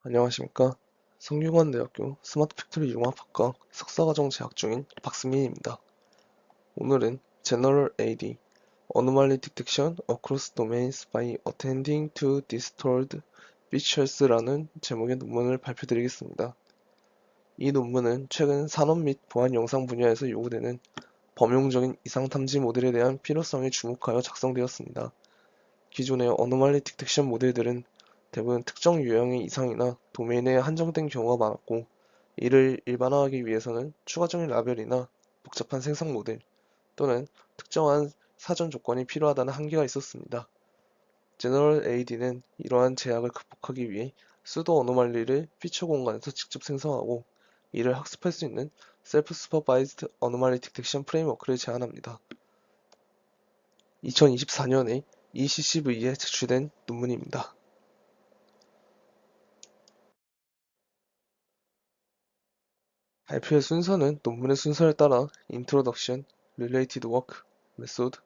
안녕하십니까. 성균관대학교 스마트 팩토리 융합학과 석사과정 재학 중인 박승민입니다. 오늘은 General AD Anomaly Detection Across Domains by Attending to Distorted Features라는 제목의 논문을 발표드리겠습니다. 이 논문은 최근 산업 및 보안 영상 분야에서 요구되는 범용적인 이상 탐지 모델에 대한 필요성에 주목하여 작성되었습니다. 기존의 Anomaly Detection 모델들은 대부분 특정 유형의 이상이나 도메인에 한정된 경우가 많았고, 이를 일반화하기 위해서는 추가적인 라벨이나 복잡한 생성 모델 또는 특정한 사전 조건이 필요하다는 한계가 있었습니다. General AD는 이러한 제약을 극복하기 위해 수도 어노말리를 피처 공간에서 직접 생성하고 이를 학습할 수 있는 Self-Supervised Anomaly Detection 프레임워크를 제안합니다. 2024년에 ECCV에 제출된 논문입니다. 발표의 순서는 논문의 순서에 따라 Introduction, Related Work, Method,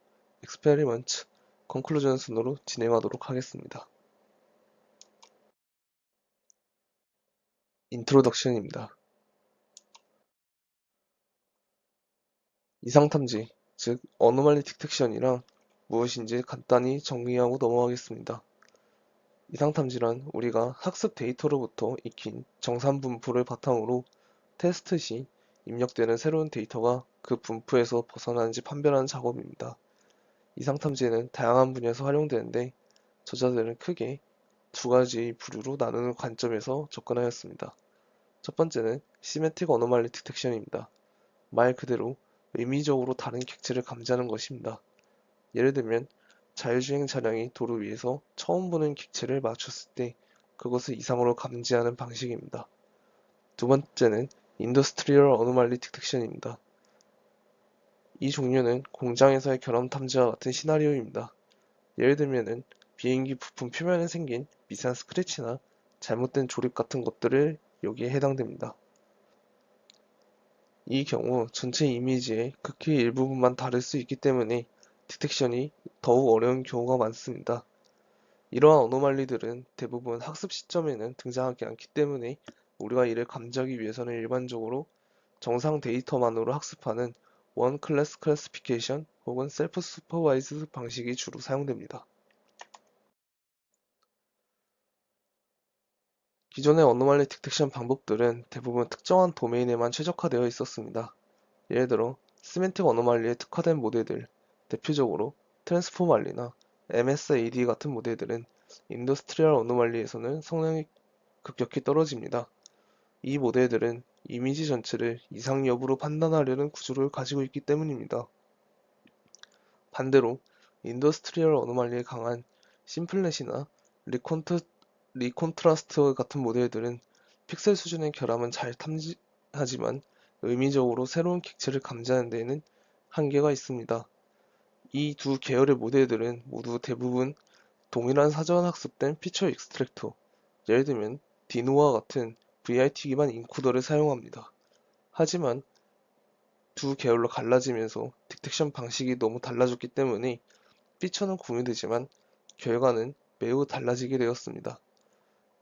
Experiment, Conclusion 순으로 진행하도록 하겠습니다. Introduction입니다. 이상탐지, 즉 Anomaly Detection이란 무엇인지 간단히 정리하고 넘어가겠습니다. 이상탐지란 우리가 학습 데이터로부터 익힌 정산 분포를 바탕으로 테스트 시 입력되는 새로운 데이터가 그 분포에서 벗어나는지 판별하는 작업입니다. 이상탐지는 다양한 분야에서 활용되는데 저자들은 크게 두 가지 부류로 나누는 관점에서 접근하였습니다. 첫 번째는 시메틱 어노말리 디텍션입니다. 말 그대로 의미적으로 다른 객체를 감지하는 것입니다. 예를 들면 자율주행 차량이 도로 위에서 처음 보는 객체를 맞췄을 때 그것을 이상으로 감지하는 방식입니다. 두 번째는 인더스트리얼 어노말리 디텍션입니다. 이 종류는 공장에서의 결함 탐지와 같은 시나리오입니다. 예를 들면은 비행기 부품 표면에 생긴 미세한 스크래치나 잘못된 조립 같은 것들을 여기에 해당됩니다. 이 경우 전체 이미지의 극히 일부분만 다를 수 있기 때문에 디텍션이 더욱 어려운 경우가 많습니다. 이러한 어노말리들은 대부분 학습 시점에는 등장하지 않기 때문에 우리가 이를 감지하기 위해서는 일반적으로 정상 데이터만으로 학습하는 원 클래스 클래시피케이션 혹은 셀프 슈퍼바이즈 방식이 주로 사용됩니다. 기존의 어노말리 디텍션 방법들은 대부분 특정한 도메인에만 최적화되어 있었습니다. 예를 들어 시멘틱 어노말리에 특화된 모델들, 대표적으로 트랜스포말리나 MSAD 같은 모델들은 인더스트리얼 어노말리에서는 성능이 급격히 떨어집니다. 이 모델들은 이미지 전체를 이상 여부로 판단하려는 구조를 가지고 있기 때문입니다. 반대로 인더스트리얼 어노말리에 강한 심플넷이나 리콘트라스트 같은 모델들은 픽셀 수준의 결함은 잘 탐지하지만 의미적으로 새로운 객체를 감지하는 데에는 한계가 있습니다. 이 두 계열의 모델들은 모두 대부분 동일한 사전 학습된 피처 익스트랙터, 예를 들면 디노와 같은 VIT 기반 인코더를 사용합니다. 하지만 두 계열로 갈라지면서 디텍션 방식이 너무 달라졌기 때문에 피처는 공유되지만 결과는 매우 달라지게 되었습니다.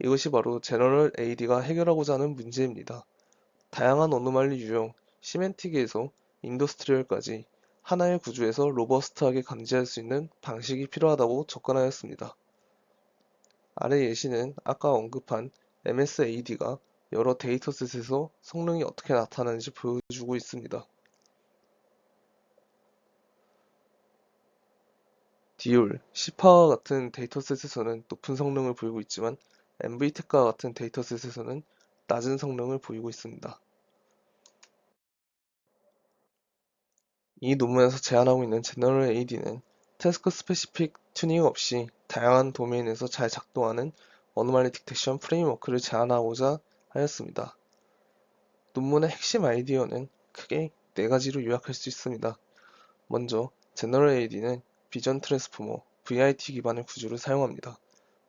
이것이 바로 제너럴 AD가 해결하고자 하는 문제입니다. 다양한 어노말리 유형, 시멘틱에서 인더스트리얼까지 하나의 구조에서 로버스트하게 감지할 수 있는 방식이 필요하다고 접근하였습니다. 아래 예시는 아까 언급한 MSAD가 여러 데이터셋에서 성능이 어떻게 나타나는지 보여주고 있습니다. 디올, 시파와 같은 데이터셋에서는 높은 성능을 보이고 있지만 MV텍과 같은 데이터셋에서는 낮은 성능을 보이고 있습니다. 이 논문에서 제안하고 있는 제너럴 AD는 태스크 스페시픽 튜닝 없이 다양한 도메인에서 잘 작동하는 어노말리 디텍션 프레임워크를 제안하고자 하였습니다. 논문의 핵심 아이디어는 크게 네 가지로 요약할 수 있습니다. 먼저, 제너럴 AD는 비전 트랜스포머, VIT 기반의 구조를 사용합니다.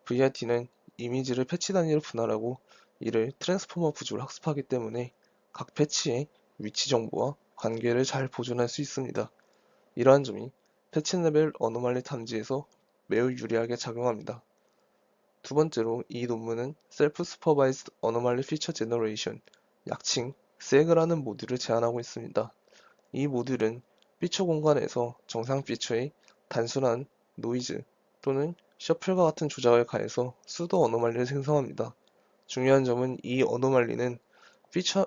VIT는 이미지를 패치 단위로 분할하고 이를 트랜스포머 구조로 학습하기 때문에 각 패치의 위치 정보와 관계를 잘 보존할 수 있습니다. 이러한 점이 패치 레벨 어노말리 탐지에서 매우 유리하게 작용합니다. 두 번째로 이 논문은 Self-Supervised Anomaly Feature Generation, 약칭 SEG라는 모듈을 제안하고 있습니다. 이 모듈은 피처 공간에서 정상 피처에 단순한 노이즈 또는 셔플과 같은 조작을 가해서 수도 어노말리를 생성합니다. 중요한 점은 이 어노말리는 피처,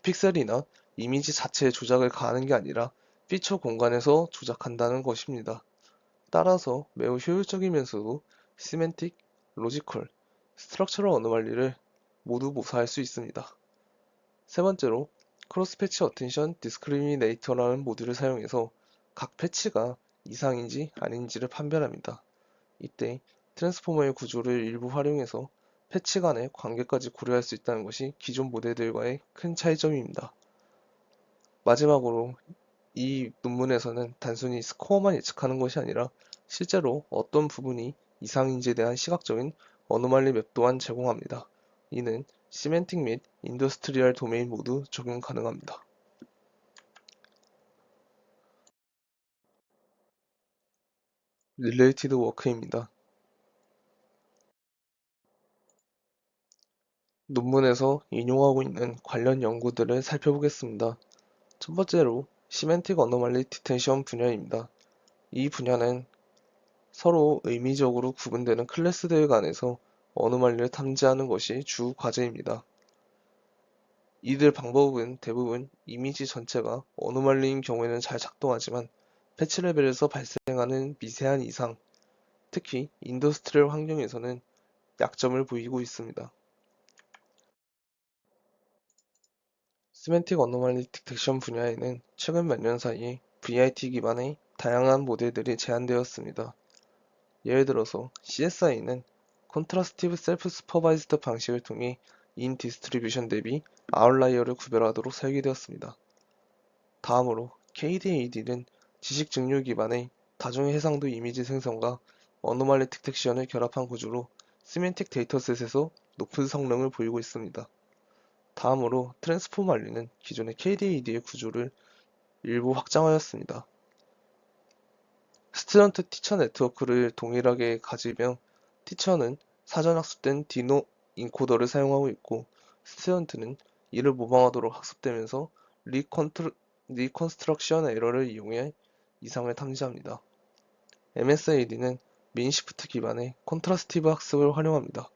픽셀이나 이미지 자체에 조작을 가하는 게 아니라 피처 공간에서 조작한다는 것입니다. 따라서 매우 효율적이면서도 시멘틱, 로지컬, 스트럭처럴 어노말리를 모두 모사할 수 있습니다. 세 번째로 크로스 패치 어텐션 디스크리미네이터라는 모듈을 사용해서 각 패치가 이상인지 아닌지를 판별합니다. 이때 트랜스포머의 구조를 일부 활용해서 패치 간의 관계까지 고려할 수 있다는 것이 기존 모델들과의 큰 차이점입니다. 마지막으로 이 논문에서는 단순히 스코어만 예측하는 것이 아니라 실제로 어떤 부분이 이상인지에 대한 시각적인 어노말리 맵 또한 제공합니다. 이는 시멘틱 및 인더스트리얼 도메인 모두 적용 가능합니다. 릴레이티드 워크입니다. 논문에서 인용하고 있는 관련 연구들을 살펴보겠습니다. 첫 번째로 시멘틱 어노말리 디텐션 분야입니다. 이 분야는 서로 의미적으로 구분되는 클래스들 간에서 어노말리를 탐지하는 것이 주 과제입니다. 이들 방법은 대부분 이미지 전체가 어노말리인 경우에는 잘 작동하지만 패치 레벨에서 발생하는 미세한 이상, 특히 인더스트리얼 환경에서는 약점을 보이고 있습니다. 시멘틱 어노말리 디텍션 분야에는 최근 몇 년 사이에 VIT 기반의 다양한 모델들이 제안되었습니다. 예를 들어서 CSI는 컨트라스티브 셀프 슈퍼바이즈드 방식을 통해 인 디스트리뷰션 대비 아웃라이어를 구별하도록 설계되었습니다. 다음으로 KDAD는 지식 증류 기반의 다중 해상도 이미지 생성과 어노말리 디텍션을 결합한 구조로 시멘틱 데이터셋에서 높은 성능을 보이고 있습니다. 다음으로 트랜스포말리는 기존의 KDAD의 구조를 일부 확장하였습니다. 스튜던트 티처 네트워크를 동일하게 가지며 티처는 사전 학습된 디노 인코더를 사용하고 있고 스튜던트는 이를 모방하도록 학습되면서 리컨스트럭션 에러를 이용해 이상을 탐지합니다. MSAD는 민시프트 기반의 컨트라스티브 학습을 활용합니다.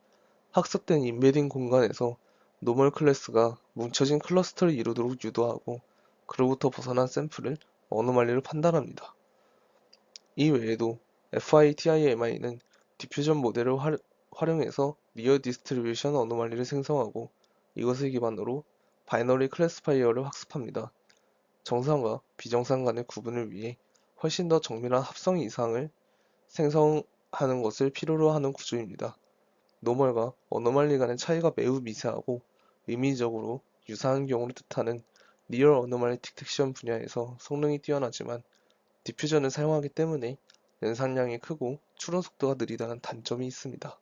학습된 임베딩 공간에서 노멀 클래스가 뭉쳐진 클러스터를 이루도록 유도하고 그로부터 벗어난 샘플을 어노말리를 판단합니다. 이 외에도 FITIMI는 디퓨전 모델을 활용해서 리어 디스트리뷰션 어노말리를 생성하고 이것을 기반으로 바이너리 클래스파이어를 학습합니다. 정상과 비정상 간의 구분을 위해 훨씬 더 정밀한 합성 이상을 생성하는 것을 필요로 하는 구조입니다. 노멀과 어노말리 간의 차이가 매우 미세하고 의미적으로 유사한 경우를 뜻하는 리얼 어노말리 디텍션 분야에서 성능이 뛰어나지만 디퓨전을 사용하기 때문에 연산량이 크고 추론 속도가 느리다는 단점이 있습니다.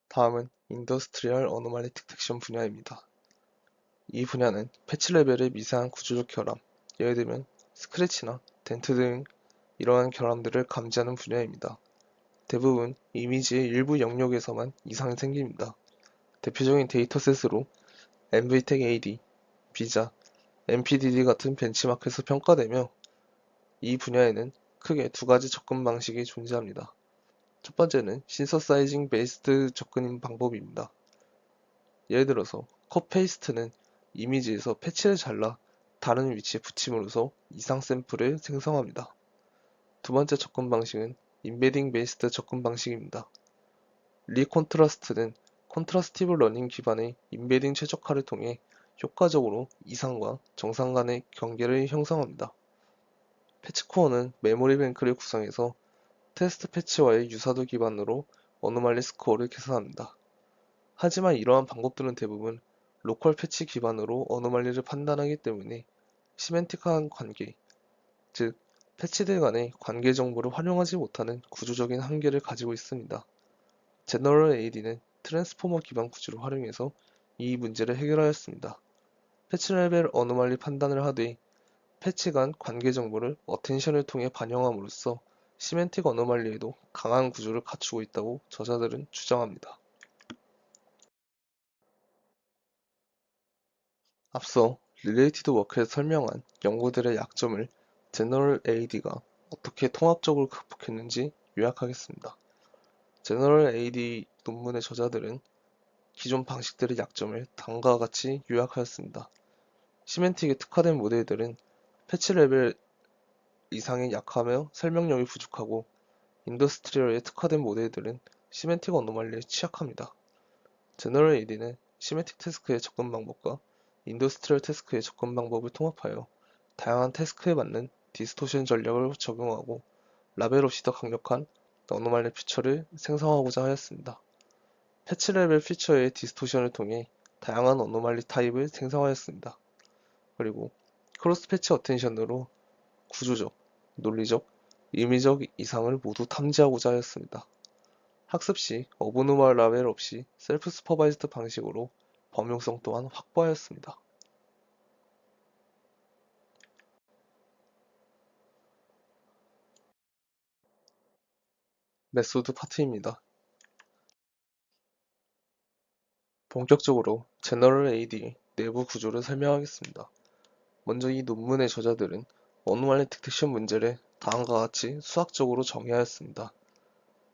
다음은 인더스트리얼 어노말리 디텍션 분야입니다. 이 분야는 패치 레벨의 미세한 구조적 결함, 예를 들면 스크래치나 덴트 등 이러한 결함들을 감지하는 분야입니다. 대부분 이미지의 일부 영역에서만 이상이 생깁니다. 대표적인 데이터셋으로 NVTech AD, 비자, MPDD 같은 벤치마크에서 평가되며 이 분야에는 크게 두 가지 접근 방식이 존재합니다. 첫 번째는 신서사이징 베이스드 접근 방법입니다. 예를 들어서 컷 페이스트는 이미지에서 패치를 잘라 다른 위치에 붙임으로써 이상 샘플을 생성합니다. 두 번째 접근 방식은 임베딩 베이스드 접근 방식입니다. 리콘트라스트는 컨트라스티브 러닝 기반의 임베딩 최적화를 통해 효과적으로 이상과 정상 간의 경계를 형성합니다. 패치코어는 메모리 뱅크를 구성해서 테스트 패치와의 유사도 기반으로 어노말리 스코어를 계산합니다. 하지만 이러한 방법들은 대부분 로컬 패치 기반으로 어노말리를 판단하기 때문에 시멘틱한 관계, 즉 패치들 간의 관계 정보를 활용하지 못하는 구조적인 한계를 가지고 있습니다. 제너럴 AD는 트랜스포머 기반 구조를 활용해서 이 문제를 해결하였습니다. 패치 레벨 어노말리 판단을 하되 패치 간 관계 정보를 어텐션을 통해 반영함으로써 시멘틱 어노말리에도 강한 구조를 갖추고 있다고 저자들은 주장합니다. 앞서 릴레이티드 워크에서 설명한 연구들의 약점을 제너럴 AD가 어떻게 통합적으로 극복했는지 요약하겠습니다. 제너럴 AD 논문의 저자들은 기존 방식들의 약점을 다음과 같이 요약하였습니다. 시멘틱에 특화된 모델들은 패치 레벨 이상에 약하며 설명력이 부족하고 인더스트리얼에 특화된 모델들은 시멘틱 어노말리에 취약합니다. 제너럴 AD는 시멘틱 태스크의 접근 방법과 인더스트리얼 태스크의 접근 방법을 통합하여 다양한 태스크에 맞는 디스토션 전략을 적용하고 라벨 없이 더 강력한 어노말리 피처를 생성하고자 하였습니다. 패치 레벨 피처의 디스토션을 통해 다양한 어노말리 타입을 생성하였습니다. 그리고 크로스 패치 어텐션으로 구조적, 논리적, 의미적 이상을 모두 탐지하고자 하였습니다. 학습 시 어브노멀 라벨 없이 셀프 슈퍼바이즈드 방식으로 범용성 또한 확보하였습니다. 메소드 파트입니다. 본격적으로 제너럴 AD의 내부 구조를 설명하겠습니다. 먼저 이 논문의 저자들은 어노말리 디텍션 문제를 다음과 같이 수학적으로 정의하였습니다.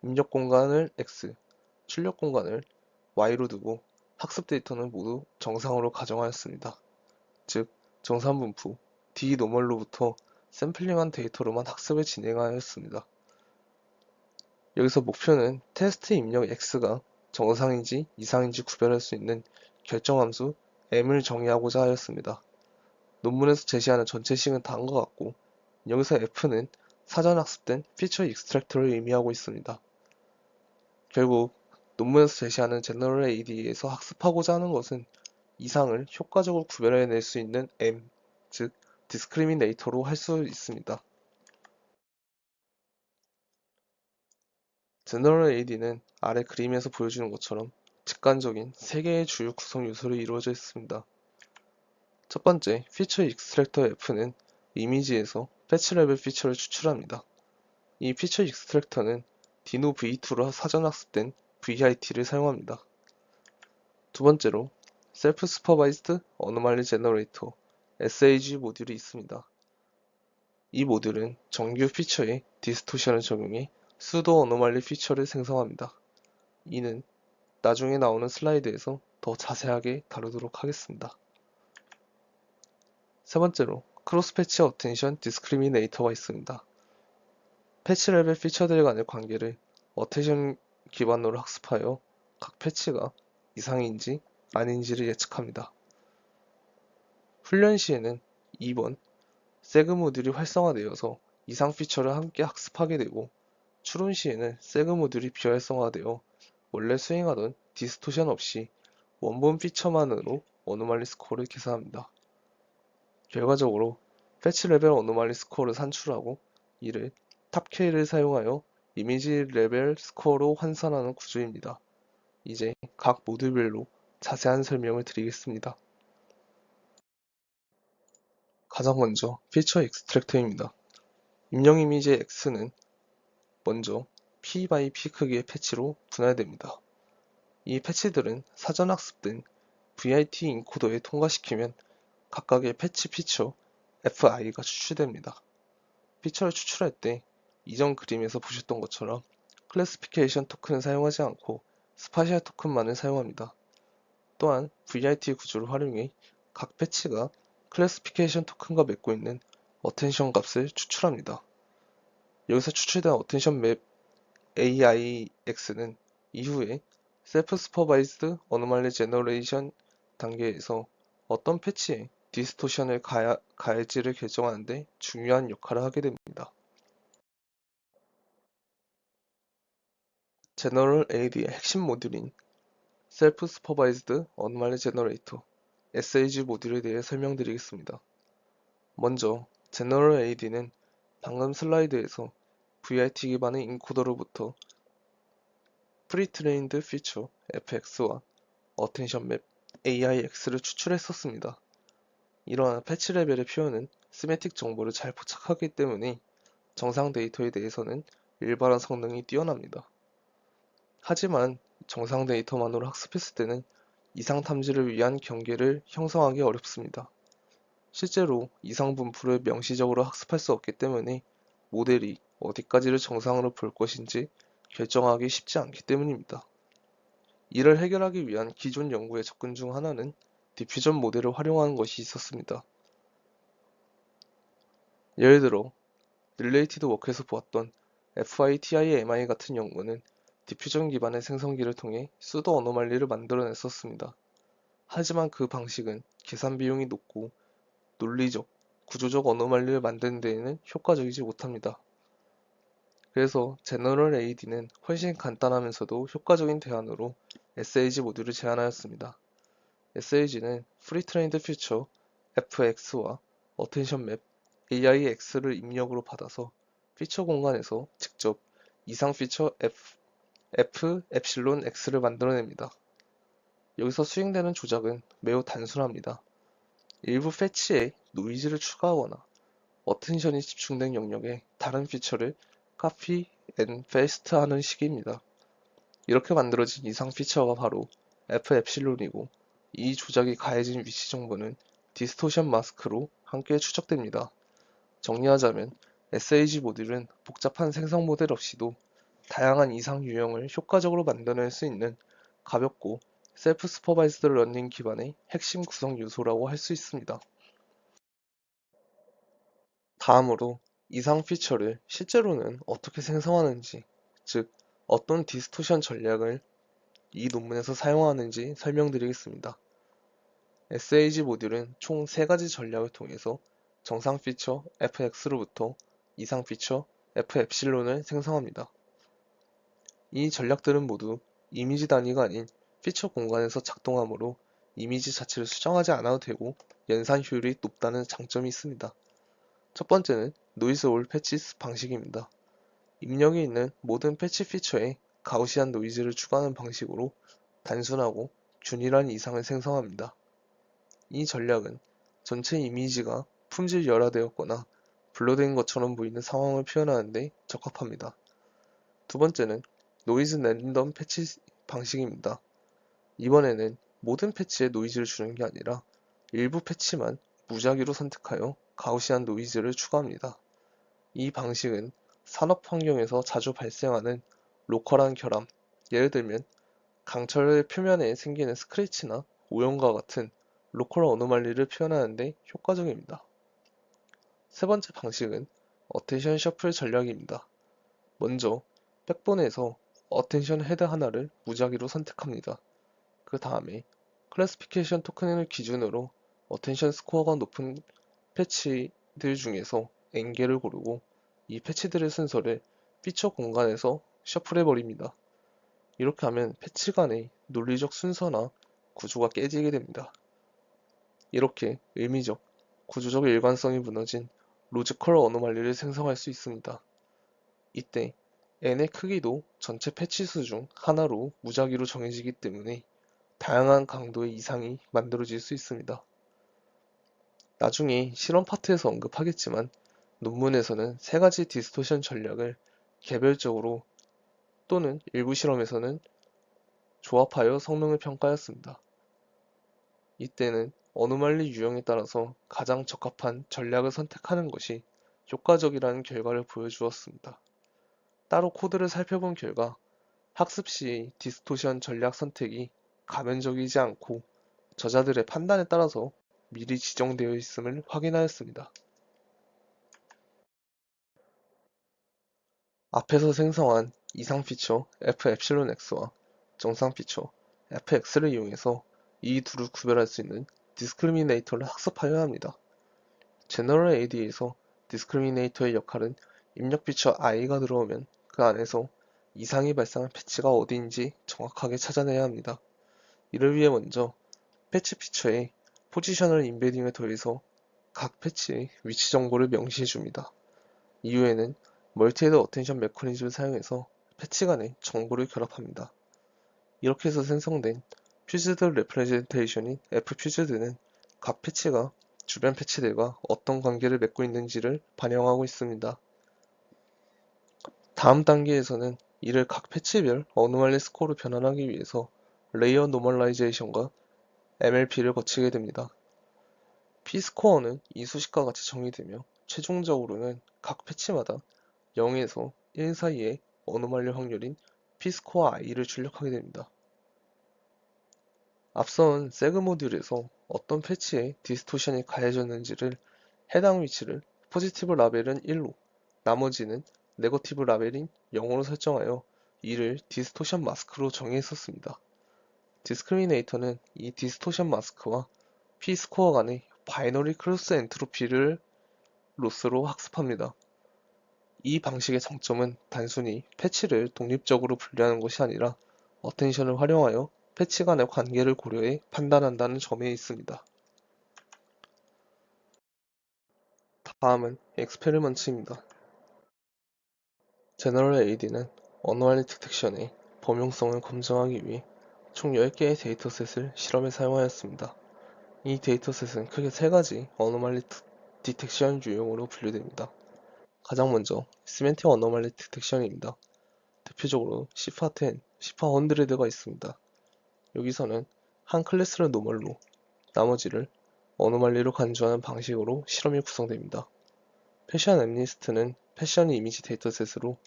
입력 공간을 X, 출력 공간을 Y로 두고 학습 데이터는 모두 정상으로 가정하였습니다. 즉, 정산분포 D 노멀로부터 샘플링한 데이터로만 학습을 진행하였습니다. 여기서 목표는 테스트 입력 X가 정상인지 이상인지 구별할 수 있는 결정함수 M을 정의하고자 하였습니다. 논문에서 제시하는 전체식은 다음과 같고 여기서 F는 사전 학습된 피처 익스트랙터를 의미하고 있습니다. 결국 논문에서 제시하는 제너럴 AD에서 학습하고자 하는 것은 이상을 효과적으로 구별해낼 수 있는 M, 즉 디스크리미네이터로 할 수 있습니다. 제너럴 AD는 아래 그림에서 보여주는 것처럼 직관적인 3개의 주요 구성 요소로 이루어져 있습니다. 첫 번째, 피처 익스트랙터 F는 이미지에서 패치 레벨 피처를 추출합니다. 이 피처 익스트랙터는 디노 V2로 사전 학습된 VIT를 사용합니다. 두 번째로, 셀프 슈퍼바이즈드 어노말리 제너레이터 SAG 모듈이 있습니다. 이 모듈은 정규 피처에 디스토션을 적용해 수도 어노말리 피처를 생성합니다. 이는 나중에 나오는 슬라이드에서 더 자세하게 다루도록 하겠습니다. 세 번째로, 크로스 패치 어텐션 디스크리미네이터가 있습니다. 패치 레벨 피처들 간의 관계를 어텐션 기반으로 학습하여 각 패치가 이상인지 아닌지를 예측합니다. 훈련 시에는 2번 세그 모듈이 활성화되어서 이상 피처를 함께 학습하게 되고 추론 시에는 세그 모듈이 비활성화되어 원래 수행하던 디스토션 없이 원본 피처만으로 어노말리 스코어를 계산합니다. 결과적으로 패치 레벨 어노말리 스코어를 산출하고 이를 탑K를 사용하여 이미지 레벨 스코어로 환산하는 구조입니다. 이제 각 모듈별로 자세한 설명을 드리겠습니다. 가장 먼저 피처 익스트랙터입니다. 입력 이미지 X는 먼저 P by P 크기의 패치로 분할됩니다. 이 패치들은 사전 학습된 VIT 인코더에 통과시키면 각각의 패치 피처 FI가 추출됩니다. 피처를 추출할 때 이전 그림에서 보셨던 것처럼 클래시피케이션 토큰을 사용하지 않고 스파셜 토큰만을 사용합니다. 또한 VIT 구조를 활용해 각 패치가 클래시피케이션 토큰과 맺고 있는 어텐션 값을 추출합니다. 여기서 추출된 어텐션 맵 AIX는 이후에 셀프 슈퍼바이즈드 어노말리 제너레이션 단계에서 어떤 패치에 디스토션을 가할지를 결정하는 데 중요한 역할을 하게 됩니다. 제너럴 AD의 핵심 모듈인 셀프 슈퍼바이즈드 어노말리 제너레이터 SAG 모듈에 대해 설명드리겠습니다. 먼저 제너럴 AD는 방금 슬라이드에서 VIT 기반의 인코더로부터 프리트레인드 피처 FX와 어텐션 맵 AIX를 추출했었습니다. 이러한 패치 레벨의 표현은 스매틱 정보를 잘 포착하기 때문에 정상 데이터에 대해서는 일반화 성능이 뛰어납니다. 하지만 정상 데이터만으로 학습했을 때는 이상 탐지를 위한 경계를 형성하기 어렵습니다. 실제로 이상 분포를 명시적으로 학습할 수 없기 때문에 모델이 어디까지를 정상으로 볼 것인지 결정하기 쉽지 않기 때문입니다. 이를 해결하기 위한 기존 연구의 접근 중 하나는 디퓨전 모델을 활용하는 것이 있었습니다. 예를 들어 릴레이티드 워크에서 보았던 FITIMI 같은 연구는 디퓨전 기반의 생성기를 통해 수도 어노말리를 만들어냈었습니다. 하지만 그 방식은 계산 비용이 높고 논리적, 구조적 어노말리를 만드는 데에는 효과적이지 못합니다. 그래서 제너럴 AD는 훨씬 간단하면서도 효과적인 대안으로 SAG 모듈을 제안하였습니다. SAG는 프리트레인드 퓨처 FX와 어텐션 맵 AIX를 입력으로 받아서 피처 공간에서 직접 이상 피처 F 엡실론 X를 만들어냅니다. 여기서 수행되는 조작은 매우 단순합니다. 일부 패치에 노이즈를 추가하거나 어텐션이 집중된 영역에 다른 피처를 copy and paste 하는 식입니다. 이렇게 만들어진 이상 피처가 바로 F 엡실론이고 이 조작이 가해진 위치 정보는 디스토션 마스크로 함께 추적됩니다. 정리하자면 SAG 모듈은 복잡한 생성 모델 없이도 다양한 이상 유형을 효과적으로 만들어낼 수 있는 가볍고 셀프 슈퍼바이즈드 러닝 기반의 핵심 구성 요소라고 할 수 있습니다. 다음으로 이상 피처를 실제로는 어떻게 생성하는지, 즉 어떤 디스토션 전략을 이 논문에서 사용하는지 설명드리겠습니다. SAG 모듈은 총 3가지 전략을 통해서 정상 피처 fx로부터 이상 피처 f엡실론을 생성합니다. 이 전략들은 모두 이미지 단위가 아닌 피처 공간에서 작동하므로 이미지 자체를 수정하지 않아도 되고 연산 효율이 높다는 장점이 있습니다. 첫 번째는 노이즈 올 패치 방식입니다. 입력에 있는 모든 패치 피처에 가우시안 노이즈를 추가하는 방식으로 단순하고 균일한 이상을 생성합니다. 이 전략은 전체 이미지가 품질 열화되었거나 블러된 것처럼 보이는 상황을 표현하는 데 적합합니다. 두 번째는 노이즈 랜덤 패치 방식입니다. 이번에는 모든 패치에 노이즈를 주는 게 아니라 일부 패치만 무작위로 선택하여 가우시안 노이즈를 추가합니다. 이 방식은 산업 환경에서 자주 발생하는 로컬한 결함, 예를 들면 강철의 표면에 생기는 스크래치나 오염과 같은 로컬 어노말리를 표현하는 데 효과적입니다. 세 번째 방식은 어텐션 셔플 전략입니다. 먼저 백본에서 어텐션 헤드 하나를 무작위로 선택합니다. 그 다음에 클래시피케이션 토큰을 기준으로 어텐션 스코어가 높은 패치들 중에서 N개를 고르고 이 패치들의 순서를 피처 공간에서 셔플해버립니다. 이렇게 하면 패치 간의 논리적 순서나 구조가 깨지게 됩니다. 이렇게 의미적, 구조적 일관성이 무너진 로지컬 어노말리를 생성할 수 있습니다. 이때 n의 크기도 전체 패치 수 중 하나로 무작위로 정해지기 때문에 다양한 강도의 이상이 만들어질 수 있습니다. 나중에 실험 파트에서 언급하겠지만 논문에서는 3가지 디스토션 전략을 개별적으로 또는 일부 실험에서는 조합하여 성능을 평가하였습니다. 이때는 어노말리 유형에 따라서 가장 적합한 전략을 선택하는 것이 효과적이라는 결과를 보여주었습니다. 따로 코드를 살펴본 결과 학습 시 디스토션 전략 선택이 가변적이지 않고 저자들의 판단에 따라서 미리 지정되어 있음을 확인하였습니다. 앞에서 생성한 이상 피처 f엡실론x와 정상 피처 fx를 이용해서 이 둘을 구별할 수 있는 디스크리미네이터를 학습하여야 합니다. 제너럴 AD에서 디스크리미네이터의 역할은 입력 피처 i가 들어오면 그 안에서 이상이 발생한 패치가 어디인지 정확하게 찾아내야 합니다. 이를 위해 먼저 패치 피처에 포지셔널 임베딩을 더해서 각 패치의 위치 정보를 명시해 줍니다. 이후에는 멀티헤드 어텐션 메커니즘을 사용해서 패치 간의 정보를 결합합니다. 이렇게 해서 생성된 퓨즈드 레프레젠테이션인 f퓨즈드는 각 패치가 주변 패치들과 어떤 관계를 맺고 있는지를 반영하고 있습니다. 다음 단계에서는 이를 각 패치별 어노멀리 스코어로 변환하기 위해서 레이어 노멀라이제이션과 MLP를 거치게 됩니다. P스코어는 이 수식과 같이 정의되며 최종적으로는 각 패치마다 0에서 1 사이의 어노멀리 확률인 P스코어 i를 출력하게 됩니다. 앞선 세그 모듈에서 어떤 패치에 디스토션이 가해졌는지를 해당 위치를 포지티브 라벨은 1로, 나머지는 네거티브 라벨인 0으로 설정하여 이를 디스토션 마스크로 정의했었습니다. 디스크리미네이터는 이 디스토션 마스크와 P스코어 간의 바이너리 크로스 엔트로피를 로스로 학습합니다. 이 방식의 장점은 단순히 패치를 독립적으로 분류하는 것이 아니라 어텐션을 활용하여 패치 간의 관계를 고려해 판단한다는 점에 있습니다. 다음은 엑스페리먼트입니다. 제너럴 AD는 어노멀리 디텍션의 범용성을 검증하기 위해 총 10개의 데이터셋을 실험에 사용하였습니다. 이 데이터셋은 크게 3가지 어노멀리 디텍션 유형으로 분류됩니다. 가장 먼저 시멘틱 어노멀리 디텍션입니다. 대표적으로 시파10, 시파100가 있습니다. 여기서는 한 클래스를 노멀로, 나머지를 어노멀리로 간주하는 방식으로 실험이 구성됩니다. 패션 엠니스트는 패션 이미지 데이터셋으로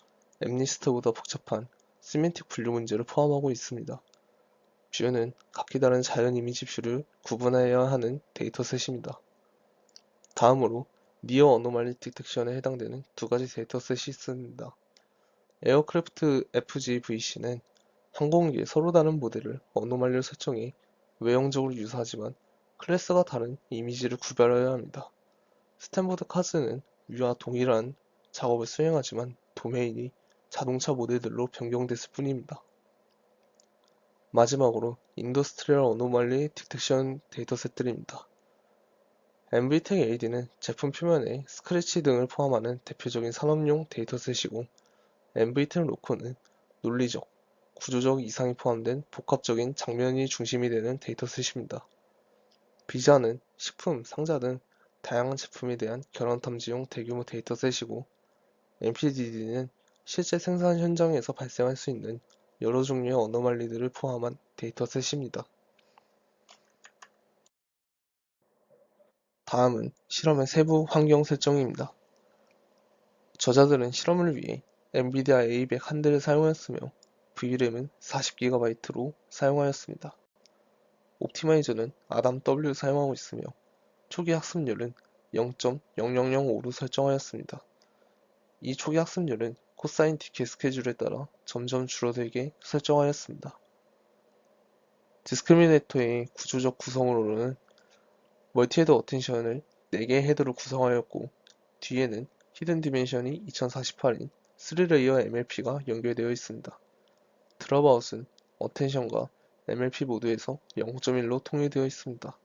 엠니스트보다 복잡한 시멘틱 분류 문제를 포함하고 있습니다. 뷰는 각기 다른 자연 이미지 뷰를 구분해야 하는 데이터셋입니다. 다음으로 니어 어노멀리 디텍션에 해당되는 2가지 데이터셋이 있습니다. 에어크래프트 FGVC는 항공기의 서로 다른 모델을 어노멀리로 설정해 외형적으로 유사하지만 클래스가 다른 이미지를 구별해야 합니다. 스탠포드 카즈는 위와 동일한 작업을 수행하지만 도메인이 자동차 모델들로 변경됐을 뿐입니다. 마지막으로 인더스트리얼 어노멀리 디텍션 데이터셋들입니다. MVTech AD는 제품 표면에 스크래치 등을 포함하는 대표적인 산업용 데이터셋이고 MVTech 로코는 논리적, 구조적 이상이 포함된 복합적인 장면이 중심이 되는 데이터셋입니다. 비자는 식품, 상자 등 다양한 제품에 대한 결함 탐지용 대규모 데이터셋이고 MPDD는 실제 생산 현장에서 발생할 수 있는 여러 종류의 어노멀리들을 포함한 데이터셋입니다. 다음은 실험의 세부 환경 설정입니다. 저자들은 실험을 위해 엔비디아 A100 한 대를 사용하였으며 VRAM은 40GB로 사용하였습니다. 옵티마이저는 아담 W 사용하고 있으며 초기 학습률은 0.0005로 설정하였습니다. 이 초기 학습률은 코사인 디케이 스케줄에 따라 점점 줄어들게 설정하였습니다. 디스크리미네이터의 구조적 구성으로는 멀티헤드 어텐션을 4개의 헤드로 구성하였고 뒤에는 히든 디멘션이 2048인 3레이어 MLP가 연결되어 있습니다. 드랍아웃은 어텐션과 MLP 모두에서 0.1로 통일되어 있습니다.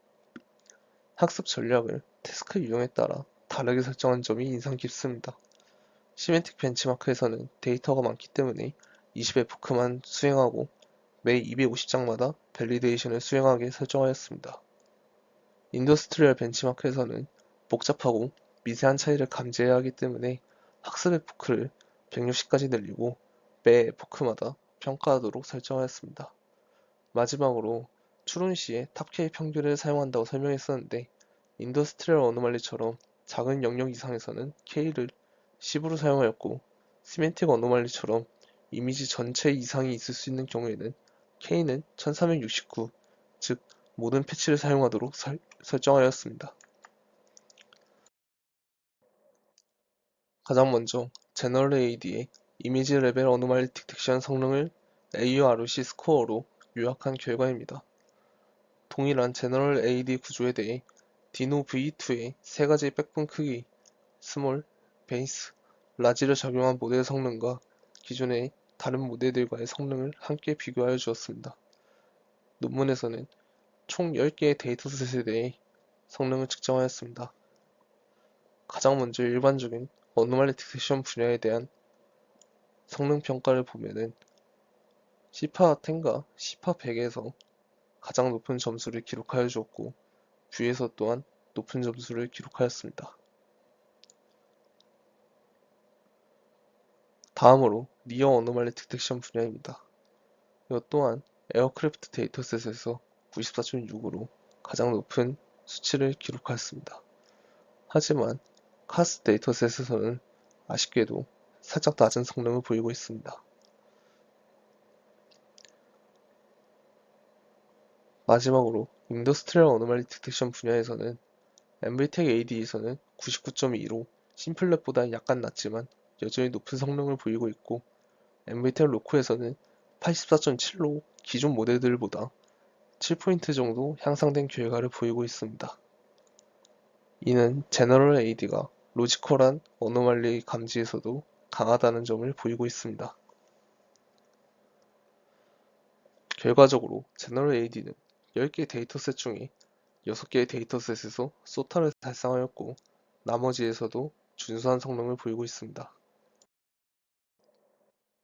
학습 전략을 태스크 유형에 따라 다르게 설정한 점이 인상 깊습니다. 시멘틱 벤치마크에서는 데이터가 많기 때문에 20에포크만 수행하고 매 250장마다 밸리데이션을 수행하게 설정하였습니다. 인더스트리얼 벤치마크에서는 복잡하고 미세한 차이를 감지해야 하기 때문에 학습 에포크를 160까지 늘리고 매 에포크마다 평가하도록 설정하였습니다. 마지막으로 추론 시에 탑K 평균을 사용한다고 설명했었는데 인더스트리얼 어노말리처럼 작은 영역 이상에서는 K를 10으로 사용하였고 시멘틱 어노말리처럼 이미지 전체 이상이 있을 수 있는 경우에는 K는 1369, 즉 모든 패치를 사용하도록 설정하였습니다. 가장 먼저 제너럴 AD의 이미지 레벨 어노말리 디텍션 성능을 AURC 스코어로 요약한 결과입니다. 동일한 제너럴 AD 구조에 대해 디노 V2의 3가지 백분 크기, 스몰, 베이스, 라지를 적용한 모델 성능과 기존의 다른 모델들과의 성능을 함께 비교하여 주었습니다. 논문에서는 총 10개의 데이터셋에 대해 성능을 측정하였습니다. 가장 먼저 일반적인 어노멀리 디텍션 분야에 대한 성능 평가를 보면은 시파10과 시파100에서 가장 높은 점수를 기록하여 주었고 뷰에서 또한 높은 점수를 기록하였습니다. 다음으로 니어 어노말리 디텍션 분야입니다. 이것 또한 에어크래프트 데이터셋에서 94.6으로 가장 높은 수치를 기록하였습니다. 하지만 카스 데이터셋에서는 아쉽게도 살짝 낮은 성능을 보이고 있습니다. 마지막으로 인더스트리얼 어노말리 디텍션 분야에서는 엔비텍 AD에서는 99.2로 심플랩보다 약간 낮지만 여전히 높은 성능을 보이고 있고, 엔비텍 로코에서는 84.7로 기존 모델들보다 7포인트 정도 향상된 결과를 보이고 있습니다. 이는 제너럴 AD가 로지컬한 어노말리 감지에서도 강하다는 점을 보이고 있습니다. 결과적으로 제너럴 AD는 10개 데이터셋 중에 6개의 데이터셋에서 소타를 달성하였고, 나머지에서도 준수한 성능을 보이고 있습니다.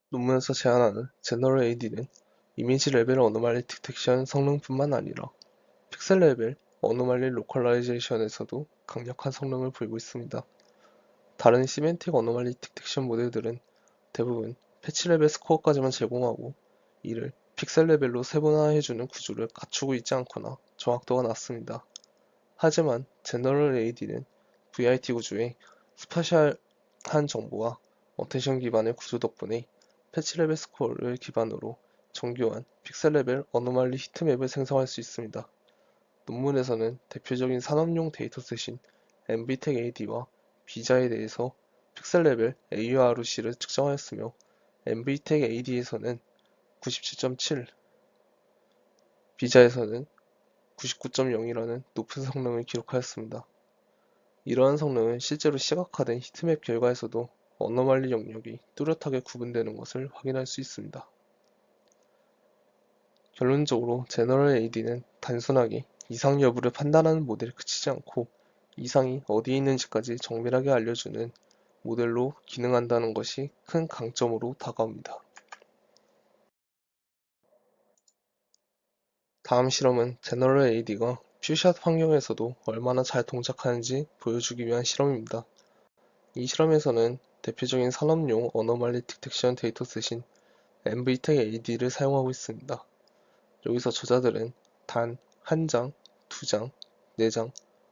논문에서 제안하는 제너럴 AD는 이미지 레벨 어노말리 디텍션 성능뿐만 아니라 픽셀 레벨 어노말리 로컬라이제이션에서도 강력한 성능을 보이고 있습니다. 다른 시멘틱 어노말리 디텍션 모델들은 대부분 패치 레벨 스코어까지만 제공하고, 이를 픽셀 레벨로 세분화해주는 구조를 갖추고 있지 않거나 정확도가 낮습니다. 하지만 제너럴 AD는 VIT 구조의 스파셜한 정보와 어텐션 기반의 구조 덕분에 패치 레벨 스코어를 기반으로 정교한 픽셀 레벨 어노말리 히트맵을 생성할 수 있습니다. 논문에서는 대표적인 산업용 데이터셋인 엔비텍 AD와 비자에 대해서 픽셀 레벨 AURC를 측정하였으며, 엔비텍 AD에서는 97.7, 비자에서는 99.0이라는 높은 성능을 기록하였습니다. 이러한 성능은 실제로 시각화된 히트맵 결과에서도 어노말리 영역이 뚜렷하게 구분되는 것을 확인할 수 있습니다. 결론적으로 제너럴 AD는 단순하게 이상 여부를 판단하는 모델에 그치지 않고, 이상이 어디에 있는지까지 정밀하게 알려주는 모델로 기능한다는 것이 큰 강점으로 다가옵니다. 다음 실험은 제너럴 AD가 퓨샷 환경에서도 얼마나 잘 동작하는지 보여주기 위한 실험입니다. 이 실험에서는 대표적인 산업용 어노말리 디텍션 데이터셋인 엔비텍 AD를 사용하고 있습니다. 여기서 저자들은 단 1장, 2장, 4장,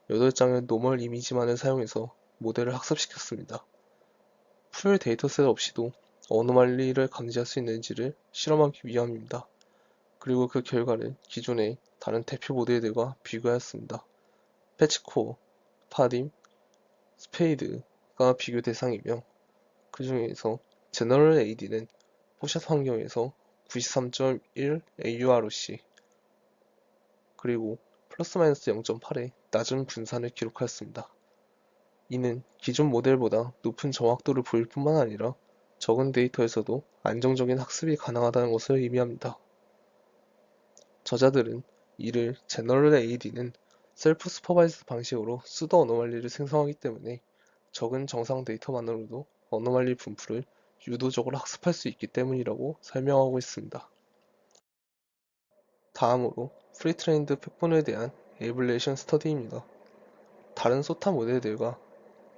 8장의 노멀 이미지만을 사용해서 모델을 학습시켰습니다. 풀 데이터셋 없이도 어노말리를 감지할 수 있는지를 실험하기 위함입니다. 그리고 그 결과를 기존의 다른 대표 모델들과 비교하였습니다. 패치코어, 파딤, 스페이드가 비교 대상이며, 그 중에서 제너럴 AD는 포샷 환경에서 93.1 AURC, 그리고 플러스 마이너스 0.8의 낮은 분산을 기록하였습니다. 이는 기존 모델보다 높은 정확도를 보일 뿐만 아니라 적은 데이터에서도 안정적인 학습이 가능하다는 것을 의미합니다. 저자들은 이를 제너럴 AD는 셀프 슈퍼바이즈 방식으로 수도 어노말리를 생성하기 때문에 적은 정상 데이터만으로도 어노말리 분포를 유도적으로 학습할 수 있기 때문이라고 설명하고 있습니다. 다음으로 프리트레인드 백본에 대한 에이블레이션 스터디입니다. 다른 소타 모델들과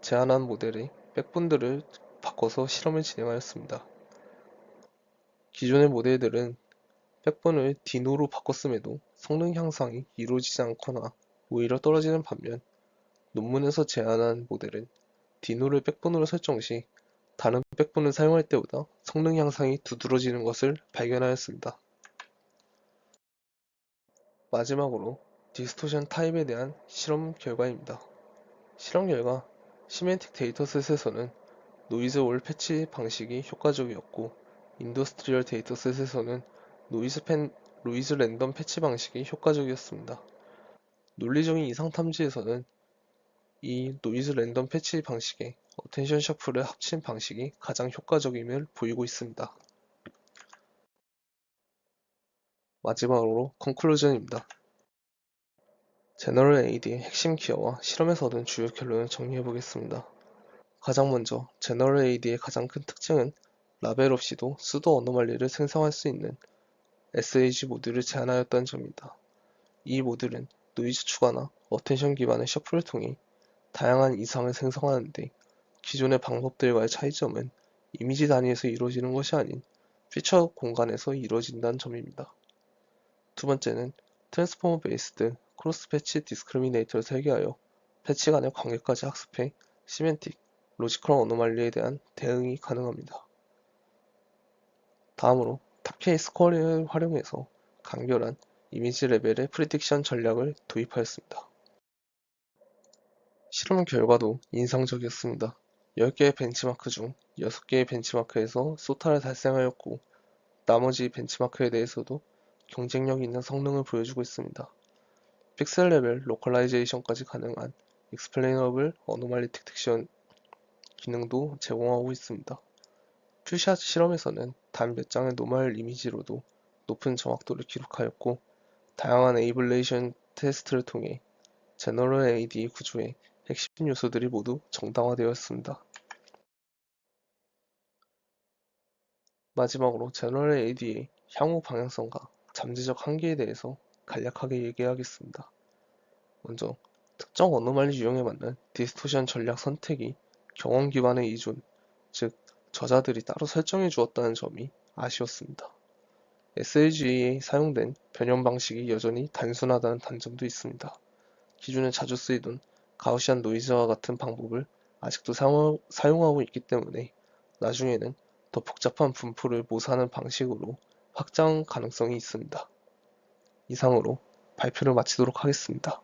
제안한 모델의 백본들을 바꿔서 실험을 진행하였습니다. 기존의 모델들은 백본을 디노로 바꿨음에도 성능 향상이 이루어지지 않거나 오히려 떨어지는 반면, 논문에서 제안한 모델은 디노를 백본으로 설정 시 다른 백본을 사용할 때보다 성능 향상이 두드러지는 것을 발견하였습니다. 마지막으로 디스토션 타입에 대한 실험 결과입니다. 실험 결과 시멘틱 데이터셋에서는 노이즈 올 패치 방식이 효과적이었고, 인더스트리얼 데이터셋에서는 노이즈 랜덤 패치 방식이 효과적이었습니다. 논리적인 이상 탐지에서는 이 노이즈 랜덤 패치 방식에 어텐션 셔플을 합친 방식이 가장 효과적임을 보이고 있습니다. 마지막으로 컨클루전입니다. 제너럴 AD의 핵심 기여와 실험에서 얻은 주요 결론을 정리해보겠습니다. 가장 먼저 제너럴 AD의 가장 큰 특징은 라벨 없이도 수도 어노말리를 생성할 수 있는 SAG 모듈을 제안하였다는 점입니다. 이 모듈은 노이즈 추가나 어텐션 기반의 셔플을 통해 다양한 이상을 생성하는데, 기존의 방법들과의 차이점은 이미지 단위에서 이루어지는 것이 아닌 피처 공간에서 이루어진다는 점입니다. 두 번째는 트랜스포머 베이스드 크로스 패치 디스크리미네이터를 설계하여 패치 간의 관계까지 학습해 시멘틱, 로지컬 어노말리에 대한 대응이 가능합니다. 다음으로 탑K 스코어링을 활용해서 간결한 이미지 레벨의 프리딕션 전략을 도입하였습니다. 실험 결과도 인상적이었습니다. 10개의 벤치마크 중 6개의 벤치마크에서 소타를 달성하였고 나머지 벤치마크에 대해서도 경쟁력 있는 성능을 보여주고 있습니다. 픽셀 레벨 로컬라이제이션까지 가능한 익스플레이너블 어노말리 디텍션 기능도 제공하고 있습니다. 퓨샷 실험에서는 단 몇 장의 노멀 이미지로도 높은 정확도를 기록하였고 다양한 에이블레이션 테스트를 통해 제너럴 AD 구조의 핵심 요소들이 모두 정당화되었습니다. 마지막으로 제너럴 AD의 향후 방향성과 잠재적 한계에 대해서 간략하게 얘기하겠습니다. 먼저 특정 어노말리 유형에 맞는 디스토션 전략 선택이 경험 기반의 이존, 즉 저자들이 따로 설정해 주었다는 점이 아쉬웠습니다. SLG에 사용된 변형 방식이 여전히 단순하다는 단점도 있습니다. 기존에 자주 쓰이던 가우시안 노이즈와 같은 방법을 아직도 사용하고 있기 때문에 나중에는 더 복잡한 분포를 모사하는 방식으로 확장 가능성이 있습니다. 이상으로 발표를 마치도록 하겠습니다.